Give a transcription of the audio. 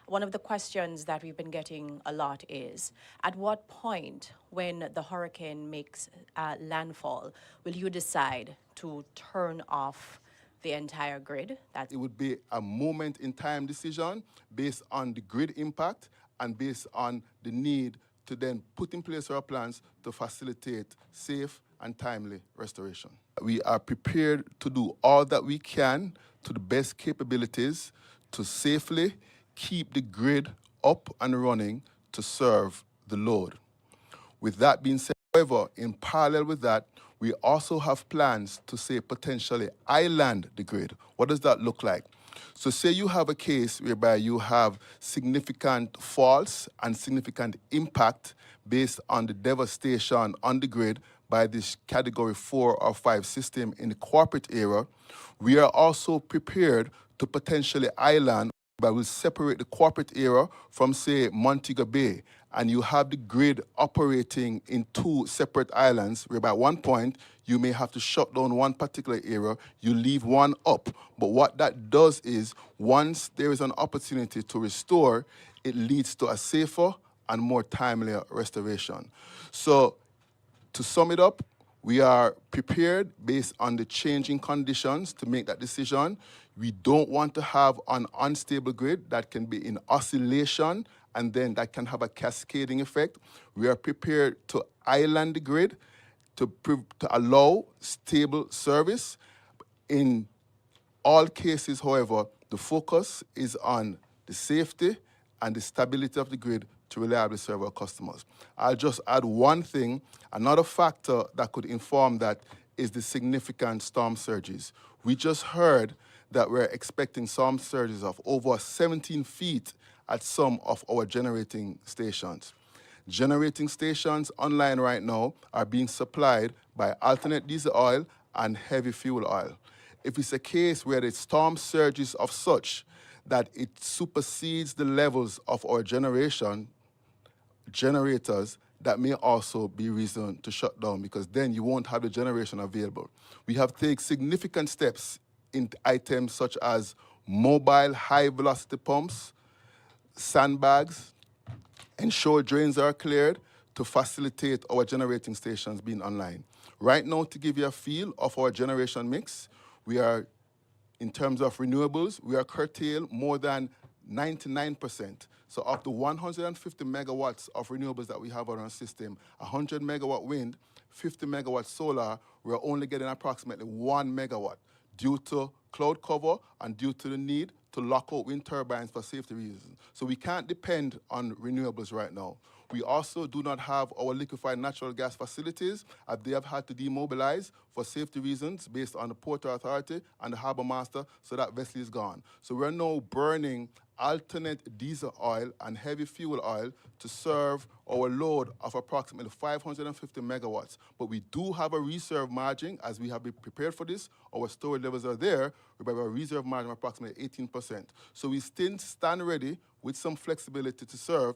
One of the questions that we've been getting a lot is, at what point when the hurricane makes landfall will you decide to turn off the entire grid? It would be a moment in time decision based on the grid impact and based on the need to then put in place our plans to facilitate safe and timely restoration. We are prepared to do all that we can to the best capabilities to safely keep the grid up and running to serve the load. With that being said, however, in parallel with that, we also have plans to say potentially island the grid. What does that look like? So say you have a case whereby you have significant faults and significant impact based on the devastation on the grid by this category 4 or 5 system in the corporate area. We are also prepared to potentially island, but we'll separate the corporate area from, say, Montego Bay, and you have the grid operating in 2 separate islands, whereby at one point you may have to shut down one particular area, you leave one up. But what that does is, once there is an opportunity to restore, it leads to a safer and more timely restoration. So to sum it up, we are prepared based on the changing conditions to make that decision. We don't want to have an unstable grid that can be in oscillation and then that can have a cascading effect. We are prepared to island the grid to allow stable service. In all cases, however, the focus is on the safety and the stability of the grid to reliably serve our customers. I'll just add one thing. Another factor that could inform that is the significant storm surges. We just heard that we're expecting storm surges of over 17 feet at some of our generating stations. Generating stations online right now are being supplied by alternate diesel oil and heavy fuel oil. If it's a case where the storm surges of such that it supersedes the levels of our generators, that may also be reason to shut down, because then you won't have the generation available. We have taken significant steps in items such as mobile high-velocity pumps, sandbags, ensure drains are cleared to facilitate our generating stations being online. Right now, to give you a feel of our generation mix, we are, in terms of renewables, we are curtailed more than 99%. So of the 150 megawatts of renewables that we have on our system, 100 megawatt wind, 50 megawatt solar, we're only getting approximately 1 megawatt due to cloud cover and due to the need to lock out wind turbines for safety reasons. So we can't depend on renewables right now. We also do not have our liquefied natural gas facilities, as they have had to demobilize for safety reasons based on the Port Authority and the Harbour Master, so that vessel is gone. So we're now burning alternate diesel oil and heavy fuel oil to serve our load of approximately 550 megawatts. But we do have a reserve margin, as we have been prepared for this. Our storage levels are there. We have a reserve margin of approximately 18%. So we still stand ready with some flexibility to serve,